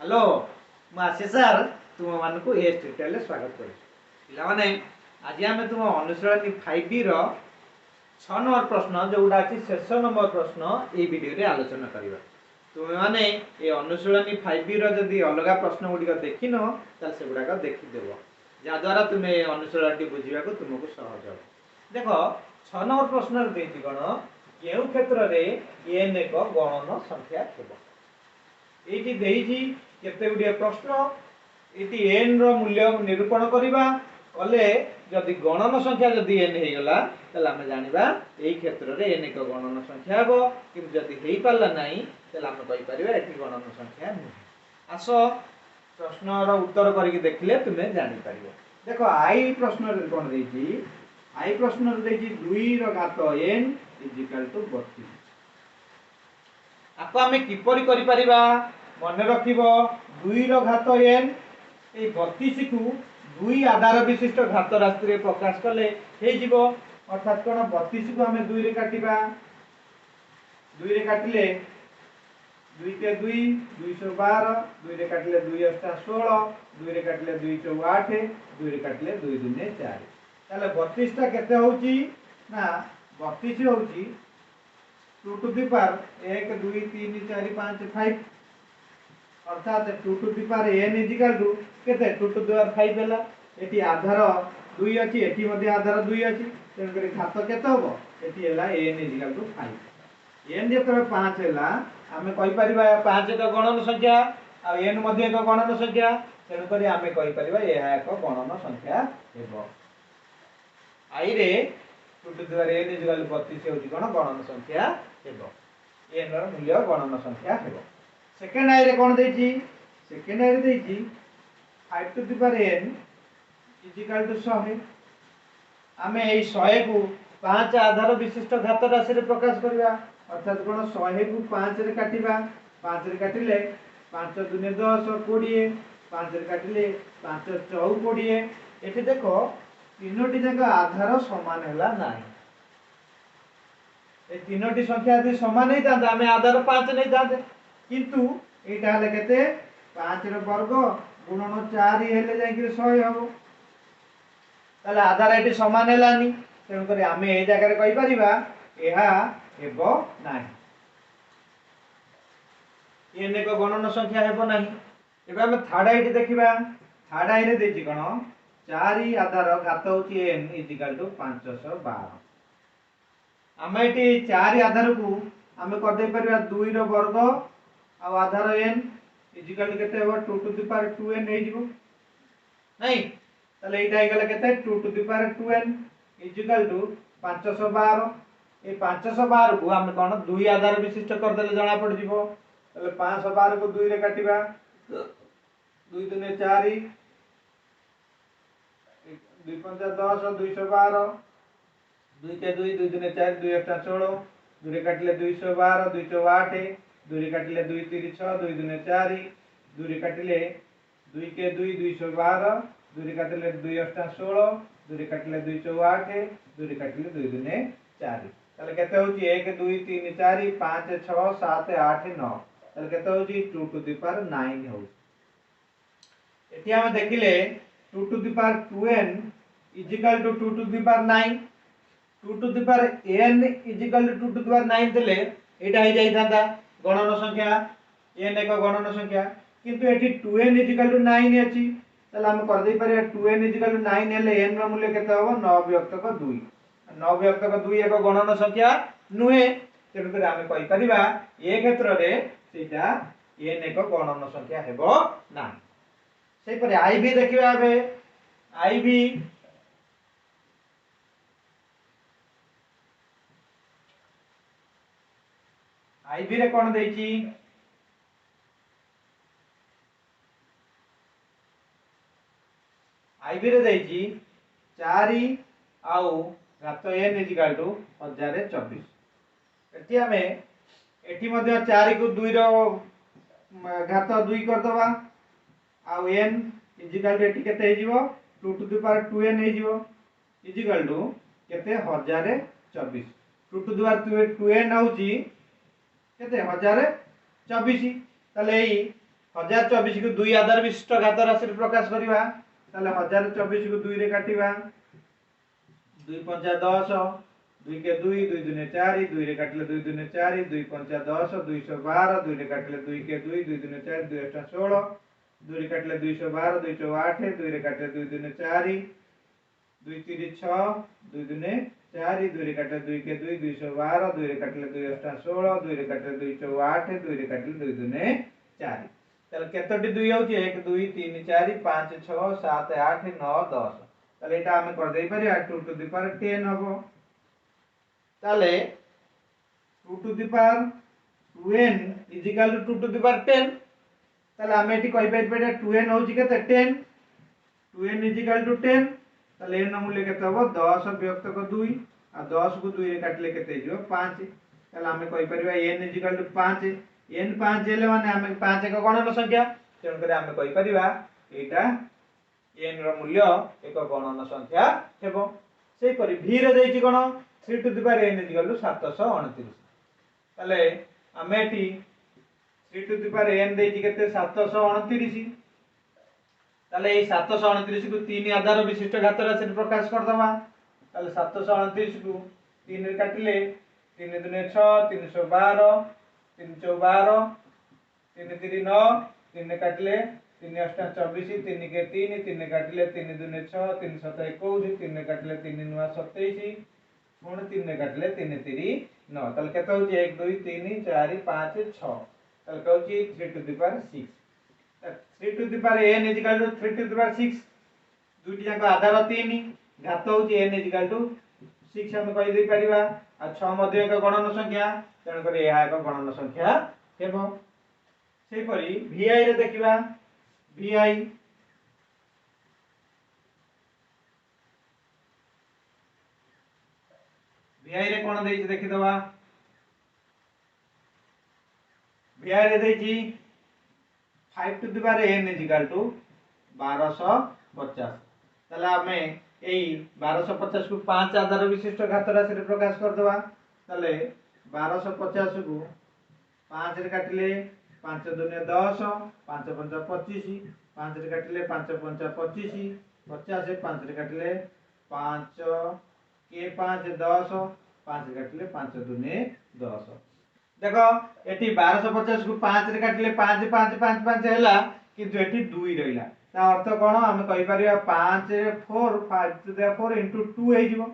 Hello आशीष sir तुम मान को ए ट्यूटोरियल स्वागत करुँ पाने आज आम तुम अनुशीलनी 5B रो 6 नंबर प्रश्न जोड़ा अच्छी शेष नंबर प्रश्न ये वीडियो आलोचना करवा तुम्हें माने ये अनुशीलनी 5B रो अलग प्रश्न गुड़िक देखिन से गुड़ाक देखीदेव जहाद्वारा तुम्हें अनुशीलन बुझा तुमको सहज हो देख 6 नंबर प्रश्न कौन केउ क्षेत्र में एन एक गणन संख्या ये केते गुड़िया प्रश्न ये एन रूल्य निरूपण करवा कले जदि गणन संख्या जदि एन हो गला ताले आमे जानिबा एई क्षेत्र रे एन एक गणन संख्या हेबो किंतु जदि हेई पारला नाही ताले आमे कहि परिबा एठी गणन संख्या नुहे आसो प्रश्न रो उत्तर करिक देखले तुमे जानि परिबो देखो आई प्रश्न रे कोन देछि आई प्रश्न रे देछि 2 रो घात n = 32 आपको आमे किपरि करि परिबा मन रखिबो 2 रो घात n ए 32 को 2 आधार विशिष्ट घात राशि रे प्रकाश कले हे जीवो अर्थात कोन 32 को हमें 2 रे काटिबा 2 रे काटिले 2 के 2 212 2 रे काटिले 2 8 16 2 रे काटिले 2 4 8 2 रे काटिले 2 2 4 ताले 32 टा केते होउची ना 32 होउची 2 टू द पावर 1 2 3 4 5 5 अर्थात 2 टू द पावर n = केते 2 टू द पावर 5 हैला एटी आधार 2 अछि एटी मध्ये आधार 2 अछि तेन करी घात केते होबो एटी हैला n = 5 n जेतबे 5 हैला आमे कहि परिबा 5 एक गणन संख्या आ n मध्ये एक गणन संख्या तेन करी आमे कहि परिबा एहा एक गणन संख्या हेबो आई रे 2 टू द पावर n = 32 होची कोन गणन संख्या हेबो n रो मूल्य गणन संख्या हेबो सेकेंड आई रे कोन देछि सेकेंड आई रे देछि 5 टू द पावर n = 100 आमे एई 100 को 5 आधार विशिष्ट घात राशि रे प्रकाश करबा अर्थात कोन 100 को 5 रे काटिबा 5 रे काटिले 5 2 10 20 5 रे काटिले 5 4 20 एठी देखो तीनोटी जगह आधार समान हैला नाही ए तीनोटी संख्या यदि समान नै तांदा आमे आधार 5 नै तांदे किंतु एटा हले केते 5 रो वर्ग गुणन 4 हेले जाय कि 100 हबो ताले आधार एटी समान हैलानी तेन करी आमे ए जगह रे कहि परिबा एहा हेबो नाही एन एक गणन संख्या हेबो नाही एबे हम थर्ड आईटी देखिबा थर्ड आई रे देछि कोन 4 आधार घात होची n = 512 आमे एटी 4 आधार को आमे कर दे परिबा 2 रो वर्ग आ आधार n = केते हेबो 2 टू द पावर 2n हे जिवो नै ताले एटा हे गेला केते 2 टू द पावर 2n = 512 ए 512 को हम कोन 2 आधार विशिष्ट कर देले जणा पड़ जिवो ताले 512 को 2 रे काटिबा 2 2 4 2 5 10 212 2 के 2 2 2 4 2 8 16 2 रे काटिले 212 2 4 8 2 रे काटिले 2 3 6 2 2 4 2 रे काटिले 2 के 2 212 2 रे काटिले 2 8 16 2 रे काटिले 2 4 8 2 रे काटिले 2 2 4 ताले केते होची 1 2 3 4 5 6 7 8 9 ताले केते होची 2 टू द पावर 9 हो एटी हम देखिले 2 to the power 2n = 2 to the power 9 2 to the power n = 2 to the power 9 देले एटा हे जाई थांदा गणन संख्या n एक गणन संख्या किंतु एटी 2n = 9 अछि तले हम कर दे पारे 2n = 9 हेले n रो मूल्य केते होबो 9 विभक्त 2 9 विभक्त 2 एक गणन संख्या नुहे तेन कर हम कहि परिबा ए क्षेत्र रे सेटा n एक गणन संख्या हेबो ना सेहि परे आई भी देखिबा बे आई भी आई भी रे कोन देछि आई भी रे देछि 4 आउ घात n = 1024 एटी हमें एटी मध्ये 4 को 2 रो घात 2 कर दबा आउ n = एटी केते हे जिवो 2 टू द पावर 2n हे जिवो = केते 1024 2 टू द पावर 2n होची केते 1024 ताले एई 1024 को 2 आधार विशिष्ट घात राशि प्रकाश करवा। 1024 को 2 रे काटिबा 2 पंचा 10 2 के 2 2 दुने 4 2 रे काटले 2 दुने 4 2 पंचा 10 212 2 रे काटले 2 के 2 2 दुने 4 2 8 16 2 रे काटले 212 2 चौ 8 2 रे काटले 2 दुने 4 2 3 6 2 दुने 4 2 रे काटले 2 के 2 212 2 रे काटले 2 8 16 2 रे काटले 2 चौ 8 2 रे काटले 2 दुने 4 তাহলে কতটি 2 হচ্ছে 1 2 3 4 5 6 7 8 9 10 তাহলে এটা আমি করে দেই পারি আর 2 টু দি পাওয়ার 10 হবে। তাহলে 2 to the power 2n is equal to 2 to the power 10। তাহলে আমি এটি কই পাই পাই 2n হচ্ছে কত 10 2n ইজ ইকুয়াল টু 10। তাহলে n এর মূল্য কত হবে 10 বিয়োগ ক 2 আর 10 को 2 রে কাটলে কত হইব 5। তাহলে আমি কই পারিবা n is equal two 5 n 5 হেলে মানে আমি 5 এক গণন সংখ্যা তেন করে আমি কই পারিবা এইটা n ର ମୂଲ୍ୟ ଏକ ଗଣନ ସଂଖ୍ୟା ହେବ। ସେଇ ପରି v ରେ ଦେଇଛି କଣ 3 to the power n equal to 729। ତାହେଲେ ଆମେ ଏଠି 3 ଟୁ ଦି ପାୱାର n ଦେଇଛି କେତେ 729। ତାହେଲେ এই 729 କୁ 3 ଆଧାର ବିଶିଷ୍ଟ ଘାତ ରାଶିରେ ପ୍ରକାଶ କରିଦବା। ତାହେଲେ 729 କୁ 3 ରେ କାଟିଲେ 3 ଦୁନେ 6 312 3 ଚौ 12 3 3 9 3 रे काटले 3 8 24 3 के 3 3 काटले 3 दुने 6 3 7 21 3 काटले 3 नुआ 27 पुणी 3 काटले 3 3 9 ताले केते होची 1 2 3 4 5 6 ताले कहूची 3 to the power 6। 3 to the power n is equal to 3 to the power 6 दुटी जाक आधार 3 घात होची n इज इक्वल टू 6 हम कहि दे परिबा आ 6 मध्ये एक गणन संख्या तेन करे एहा एक गणन संख्या हेबो। सेही परी vi रे देखिबा vi रे कोन देइछि देखि दवा vi रे देइछि 5 to the power n is equal to 1250। ताले हमें एई 1250 को 5 आधार विशिष्ट घात राशि रे प्रकाश कर दवा। ताले 1250 को 5 रे काटिले 5 दुने 10 5 5 25 5 रे काटिले 5 5 25 50 5 रे काटिले 5 के 5 10 5 रे काटिले 5 दुने 10। देखो एटी 1250 को 5 रे काटिले 5 5 5 5 हैला किंतु एटी 2 रहिला ता अर्थ कोन हम कहि परिया 5 4 5 टू द 4 इनटू 2 हे जिवो।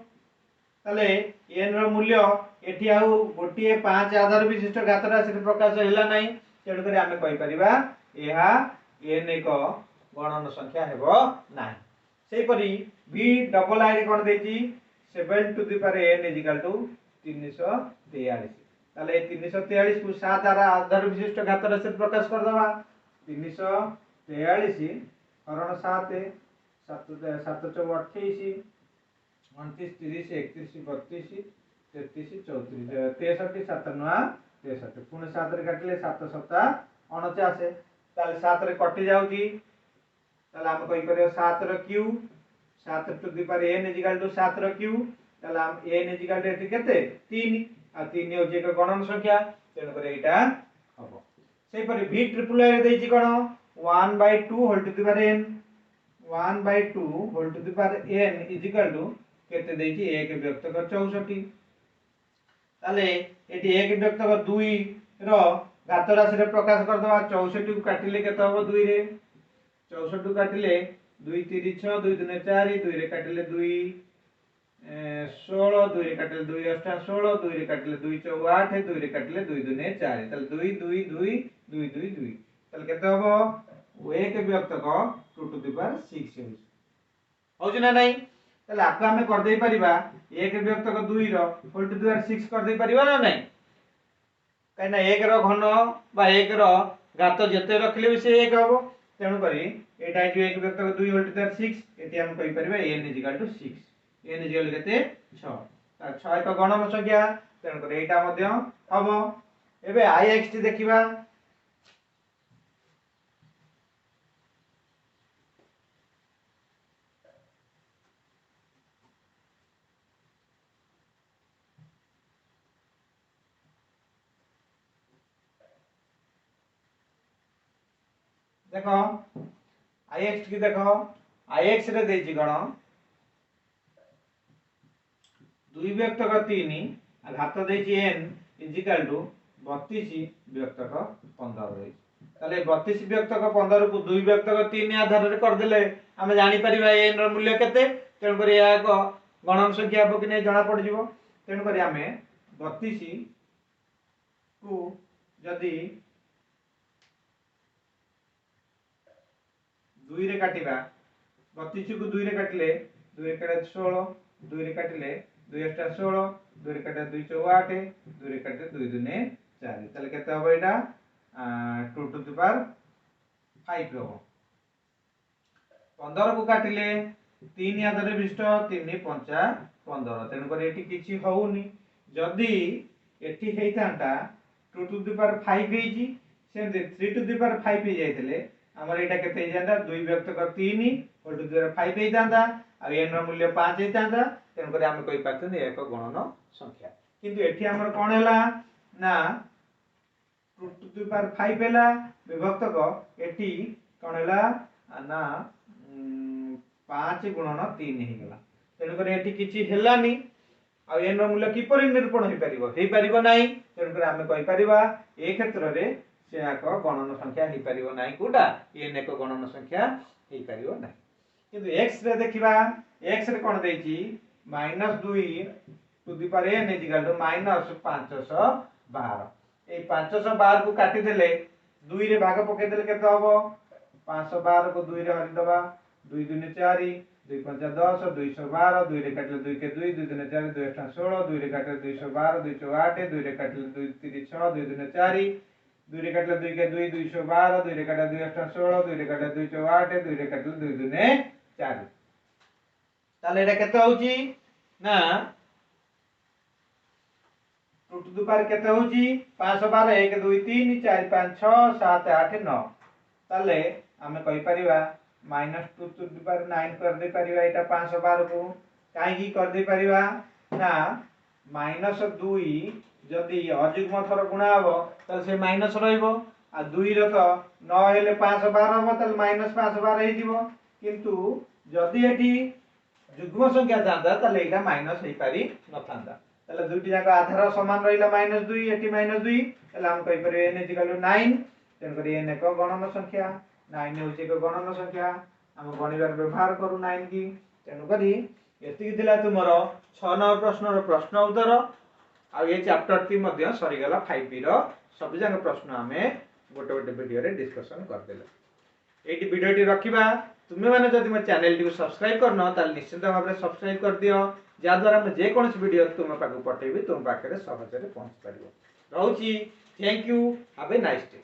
ताले n रो मूल्य एठी आउ गोटिए 5 आधार विशिष्ट घात राशि रे प्रकाश हैला नै तेणु करी आमे कहि परिबा एहा n एक गणन संख्या हेबो नाही। सेही परी v डबल i रे कोन देछि 7 to the power n is equal to 343। ताले 343 को 7 आधार विशिष्ट घात राशि रे प्रकाश कर दवा। 343 हरण 7 7 7 चौ 28 29 30 31 32 33 34 63 7 9 63 पुणी 7 रे काटले 7 7 49 ताले 7 रे कटि जाउची ताले हम कहि करियो 7 रो क्यू 7 to the power n is equal to 7 रो क्यू ताले हम n इज इक्वल टू एटी केते 3 आ 3 होची एक गणन संख्या तेन करे एटा हबो। सेही परि v ट्रिपल रे देछि कोन 1/2 whole to the power n 1/2 whole to the power n is equal to केते देछि 1 व्यक्त कर 64। ताले एटी 1 व्यक्त कर 2 रो घात राशि रे प्रकाश कर दवा। 64 को काटिले केते हबो 2 रे 64 को काटिले 2 3 6 2 दुने 4 2 रे काटिले 2 16 2 रे काटिले 2 8 16 2 रे काटिले 2 चौ 8 2 रे काटिले 2 दुने 4 ताले 2 2 2 2 2 2 ताले केते हबो 1 व्यक्त कर 2 टू द पावर 6 होउछ ना नहीं। ताले आपको हमें कर दे परिबा 1 व्यक्त कर 2 रो होल टू द पावर 6 कर दे परिबा ना नहीं काई ना 1 रो घन बा 1 रो घात जते रखले भी से 1 हबो तेनु करी एटा जो 1 व्यक्त कर 2 होल टू द पावर 6 एटी हम कहि परिबा n is equal to 6 n is equal केते 6 ता 6 एक गणन संख्या तेनु करी एटा मध्य हबो। एबे ix टी देखिबा देखो ix की देखो ix रे देछि गण 2 व्यक्तक 3 आ घात देछि n इजिकल टू 32 व्यक्तक 15 देछि ताले 32 व्यक्तक 15 को 2 व्यक्तक 3 आधार रे कर देले हम जानि परिबा n रो मूल्य केते तेन करी या एक गणन संख्या हो कि नै जणा पड़ जिवो तेन करी हमें 32 को जदी 2 रे काटिबा 32 को 2 रे काटले 2 रे काटे 16 2 रे काटले 2 8 16 2 रे काटे 2 4 8 2 रे काटे 2 दुने 4 ताले केते होबो एटा 2 टू द पावर 5 होबो 15 को काटिले 3 आधार विशिष्ट 3 5 15 तेन कर एटी किछि होउनी जदी एटी हेइतांता 2 टू द पावर 5 हेइजी सेम 3 टू द पावर 5 हे जाइतले हमर एटा केते हे जांदा 2 व्यक्तक 3 होल टू द पावर 5 हेइतांदा आ n रो मूल्य 5 हेइतांदा तेन कर हम कहि पाछन एक गणन संख्या किंतु एठी हमर कोन हैला ना 2 टू द पावर 5 हैला विभक्तक एटी कोन हैला ना 5 गुणन 3 हे गेला तेन कर एठी किछि हेलानी आ n रो मूल्य किपरि निरूपण हे परिबो नाही तेन कर हम कहि परिबा ए क्षेत्र रे से एक गणन संख्या हे परिबो नाही कोटा n एक गणन संख्या हे परिबो नाही किंतु x रे देखिबा x रे कोन देछि -2 to the power n equal to -512 ए 512 को काटी देले 2 रे भाग पके देले केते होबो 512 को 2 रे हरि दबा 2 दुने 4 2 5 10 212 2 रे काटले 2 के 2 2 दुने 4 2 8 16 2 रे काटले 212 2 4 8 2 रे काटले 2 3 6 2 दुने 4 2 रे काटले 2 के 2 212 2 रे काटले 2 8 16 2 रे काटले 2 4 8 2 रे काटले 2 दुने 4 ताले एटा केते होउची ना 2 टू द पावर केते होउची 512 1 2 3 4 5 6 7 8 9 ताले हमें कहि परिबा -2 टू द पावर 9 कर दे परिबा एटा 512 को काहे की कर दे परिबा ना -2 जदी अयुग्म थर गुणा हबो त से माइनस रहइबो आ 2 रो तो 9 हेले 512 हबो त -512 हे जिवो किंतु जदी एठी युग्म संख्या थांदा तले एटा माइनस हे पारी न थांदा तले दुटी जाका आधार समान रहिला -2 एटी -2 तले हम कहि परिबे n इक्वल टू 9 तेन करी n एक गणन संख्या 9 होची एक गणन संख्या हम गणिबार व्यवहार करू 9 की तेन करी एति दिला तुमरो 6 नंबर प्रश्न रो प्रश्न उत्तर आ ये चैप्टर टी मध्ये सरी गेला 5b रो सब जंग प्रश्न हमें गोटे गोटे वीडियो रे डिस्कशन कर देले एटी वीडियो टी रखिबा तुमे माने जदि मो चैनल टी सब्सक्राइब करनो ताल निश्चित भाव में सब्सक्राइब कर दियो जा द्वारा मैं जे कोनस वीडियो तुम पाखु पठेबी तुम पाखरे सहज रे पहुंच परिबो रहउची thank you have a nice day.